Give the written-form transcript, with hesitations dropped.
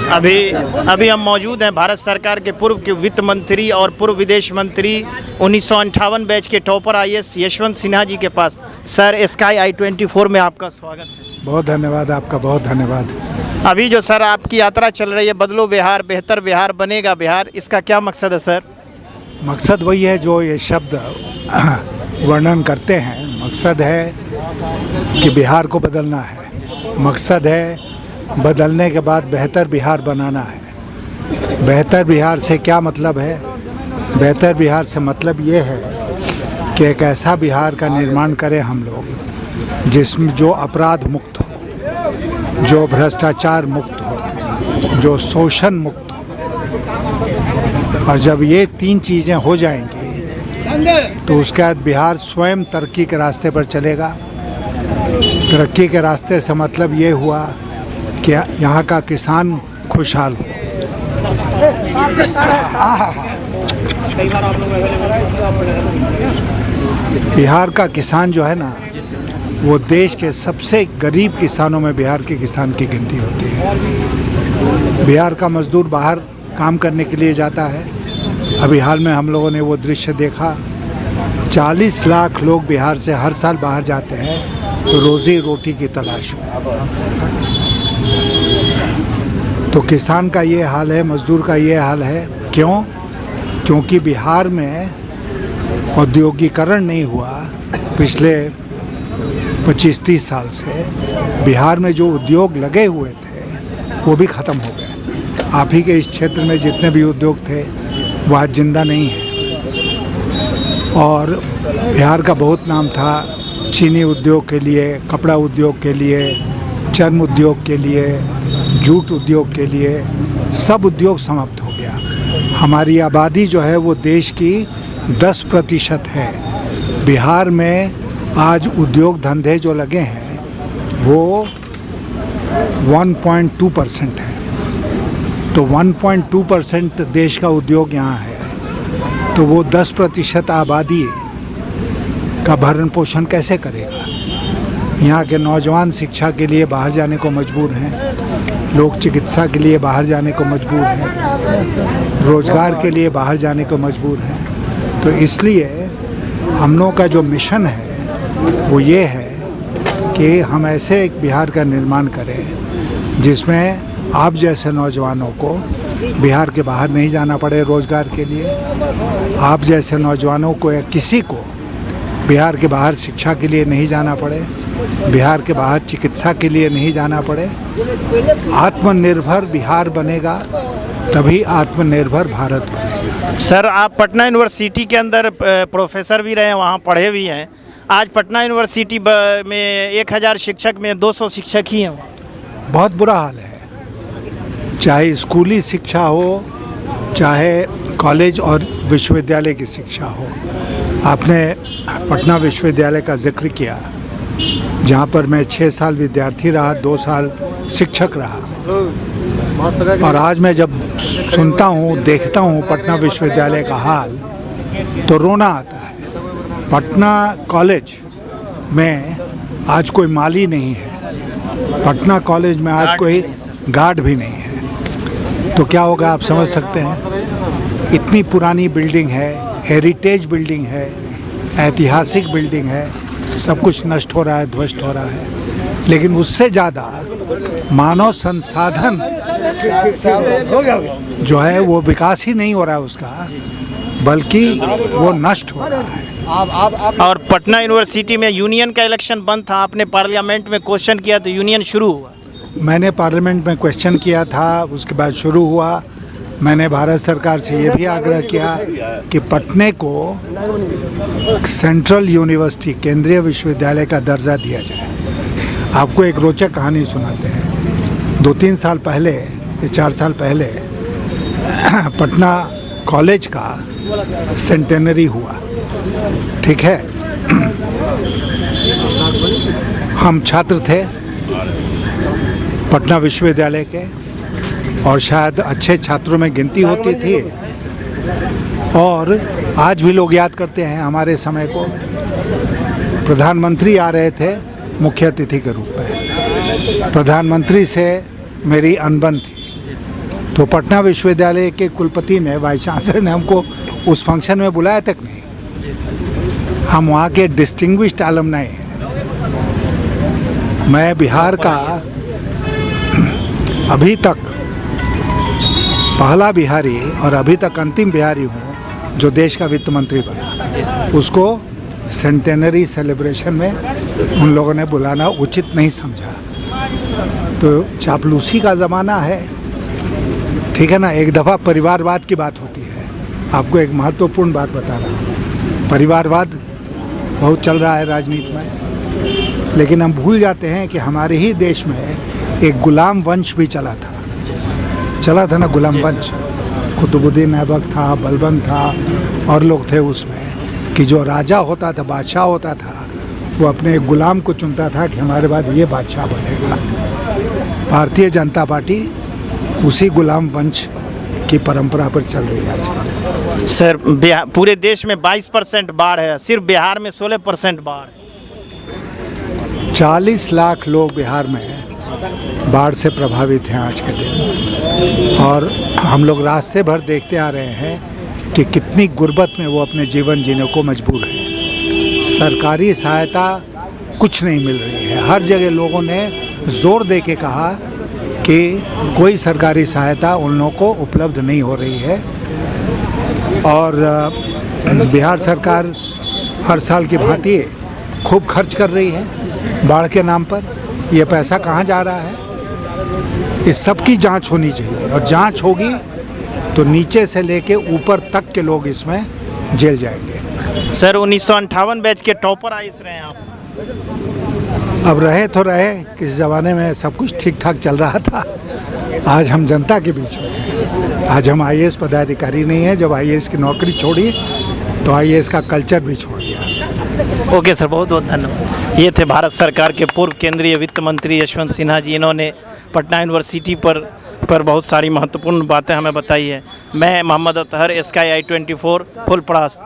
अभी हम मौजूद हैं भारत सरकार के पूर्व के वित्त मंत्री और पूर्व विदेश मंत्री 1958 बैच के टॉपर आईएएस यशवंत सिन्हा जी के पास। सर, स्काई i24 में आपका स्वागत है। बहुत धन्यवाद आपका, बहुत धन्यवाद। अभी जो सर आपकी यात्रा चल रही है, बदलो बिहार, बेहतर बिहार बनेगा बिहार, इसका क्या मकसद है सर? मकसद वही है जो ये शब्द वर्णन करते हैं। मकसद है कि बिहार को बदलना है। मकसद है बदलने के बाद बेहतर बिहार बनाना है। बेहतर बिहार से क्या मतलब है? बेहतर बिहार से मतलब ये है कि एक ऐसा बिहार का निर्माण करें हम लोग जिसमें जो अपराध मुक्त हो, जो भ्रष्टाचार मुक्त हो, जो शोषण मुक्त हो। और जब ये तीन चीज़ें हो जाएंगी तो उसके बाद बिहार स्वयं तरक्की के रास्ते पर चलेगा। तरक्की के रास्ते से मतलब ये हुआ कि यहाँ का किसान खुशहाल हो। बिहार का किसान जो है ना, वो देश के सबसे गरीब किसानों में बिहार के किसान की गिनती होती है। बिहार का मजदूर बाहर काम करने के लिए जाता है। अभी हाल में हम लोगों ने वो दृश्य देखा, 40 लाख लोग बिहार से हर साल बाहर जाते हैं रोजी रोटी की तलाश में। तो किसान का ये हाल है, मजदूर का ये हाल है। क्यों? क्योंकि बिहार में औद्योगिकरण नहीं हुआ पिछले 25-30 साल से। बिहार में जो उद्योग लगे हुए थे वो भी ख़त्म हो गए। आप ही के इस क्षेत्र में जितने भी उद्योग थे वो आज जिंदा नहीं है। और बिहार का बहुत नाम था चीनी उद्योग के लिए, कपड़ा उद्योग के लिए, चर्म उद्योग के लिए, जूट उद्योग के लिए। सब उद्योग समाप्त हो गया। हमारी आबादी जो है वो देश की 10% है। बिहार में आज उद्योग धंधे जो लगे हैं वो 1.2% है। तो 1.2% देश का उद्योग यहाँ है, तो वो 10% आबादी का भरण पोषण कैसे करेगा? यहाँ के नौजवान शिक्षा के लिए बाहर जाने को मजबूर हैं, लोग चिकित्सा के लिए बाहर जाने को मजबूर हैं, रोजगार के लिए बाहर जाने को मजबूर हैं। तो इसलिए हम लोगों का जो मिशन है वो ये है कि हम ऐसे एक बिहार का निर्माण करें जिसमें आप जैसे नौजवानों को बिहार के बाहर नहीं जाना पड़े रोजगार के लिए। आप जैसे नौजवानों को या किसी को बिहार के बाहर शिक्षा के लिए नहीं जाना पड़े, बिहार के बाहर चिकित्सा के लिए नहीं जाना पड़े। आत्मनिर्भर बिहार बनेगा तभी आत्मनिर्भर भारत बनेगा। सर, आप पटना यूनिवर्सिटी के अंदर प्रोफेसर भी रहे, वहाँ पढ़े भी हैं। आज पटना यूनिवर्सिटी में 1000 शिक्षक में 200 शिक्षक ही हैं। बहुत बुरा हाल है। चाहे स्कूली शिक्षा हो, चाहे कॉलेज और विश्वविद्यालय की शिक्षा हो। आपने पटना विश्वविद्यालय का जिक्र किया, जहाँ पर मैं 6 साल विद्यार्थी रहा, 2 साल शिक्षक रहा। और आज मैं जब सुनता हूँ, देखता हूँ पटना विश्वविद्यालय का हाल, तो रोना आता है। पटना कॉलेज में आज कोई माली नहीं है। पटना कॉलेज में आज कोई गार्ड भी नहीं है। तो क्या होगा आप समझ सकते हैं। इतनी पुरानी बिल्डिंग है, हेरिटेज बिल्डिंग है, ऐतिहासिक बिल्डिंग है, सब कुछ नष्ट हो रहा है, ध्वस्त हो रहा है। लेकिन उससे ज़्यादा मानव संसाधन जो है वो विकास ही नहीं हो रहा है उसका, बल्कि वो नष्ट हो रहा है। और पटना यूनिवर्सिटी में यूनियन का इलेक्शन बंद था, आपने पार्लियामेंट में क्वेश्चन किया तो यूनियन शुरू हुआ। मैंने पार्लियामेंट में क्वेश्चन किया था, उसके बाद शुरू हुआ। मैंने भारत सरकार से ये भी आग्रह किया कि पटने को सेंट्रल यूनिवर्सिटी, केंद्रीय विश्वविद्यालय का दर्जा दिया जाए। आपको एक रोचक कहानी सुनाते हैं। 2-3 साल पहले, 4 साल पहले पटना कॉलेज का सेंटेनरी हुआ, ठीक है। हम छात्र थे पटना विश्वविद्यालय के, और शायद अच्छे छात्रों में गिनती होती थी। और आज भी लोग याद करते हैं हमारे समय को। प्रधानमंत्री आ रहे थे मुख्य अतिथि के रूप में। प्रधानमंत्री से मेरी अनबन थी। तो पटना विश्वविद्यालय के कुलपति ने, वाइस चांसलर ने हमको उस फंक्शन में बुलाया तक नहीं। हम वहाँ के डिस्टिंग्विश्ड अलमनाई हैं। मैं बिहार का अभी तक पहला बिहारी और अभी तक अंतिम बिहारी हूँ जो देश का वित्त मंत्री बना। उसको सेंटेनरी सेलिब्रेशन में उन लोगों ने बुलाना उचित नहीं समझा। तो चापलूसी का ज़माना है, ठीक है ना। एक दफ़ा परिवारवाद की बात होती है। आपको एक महत्वपूर्ण बात बता रहा हूँ, परिवारवाद बहुत चल रहा है राजनीति में, लेकिन हम भूल जाते हैं कि हमारे ही देश में एक गुलाम वंश भी चला था ना, गुलाम वंश। कुतुबुद्दीन ऐबक था, बलबन था और लोग थे उसमें, कि जो राजा होता था, बादशाह होता था, वो अपने एक गुलाम को चुनता था कि हमारे बाद ये बादशाह बनेगा। भारतीय जनता पार्टी उसी गुलाम वंश की परंपरा पर चल रही है। सर, पूरे देश में 22% बाढ़ है, सिर्फ बिहार में 16% बाढ़। 40 लाख लोग बिहार में बाढ़ से प्रभावित हैं आज के दिन, और हम लोग रास्ते भर देखते आ रहे हैं कि कितनी गुर्बत में वो अपने जीवन जीने को मजबूर है। सरकारी सहायता कुछ नहीं मिल रही है। हर जगह लोगों ने जोर दे के कहा कि कोई सरकारी सहायता उन लोगों को उपलब्ध नहीं हो रही है, और बिहार सरकार हर साल की भांति खूब खर्च कर रही है बाढ़ के नाम पर। ये पैसा कहाँ जा रहा है, इस सब की जांच होनी चाहिए, और जांच होगी तो नीचे से लेके ऊपर तक के लोग इसमें जेल जाएंगे। सर, 1958 बैच के टॉपर आईएएस रहे हैं आप। अब रहे तो रहे, किस ज़माने में सब कुछ ठीक ठाक चल रहा था। आज हम जनता के बीच में हैं। आज हम आईएएस पदाधिकारी नहीं हैं। जब आईएएस की नौकरी छोड़ी तो आईएएस का कल्चर भी छोड़ दिया। ओके सर, बहुत बहुत धन्यवाद। ये थे भारत सरकार के पूर्व केंद्रीय वित्त मंत्री यशवंत सिन्हा जी। इन्होंने पटना यूनिवर्सिटी पर बहुत सारी महत्वपूर्ण बातें हमें बताई है। मैं मोहम्मद अतहर, SKY I24 फुलपरास।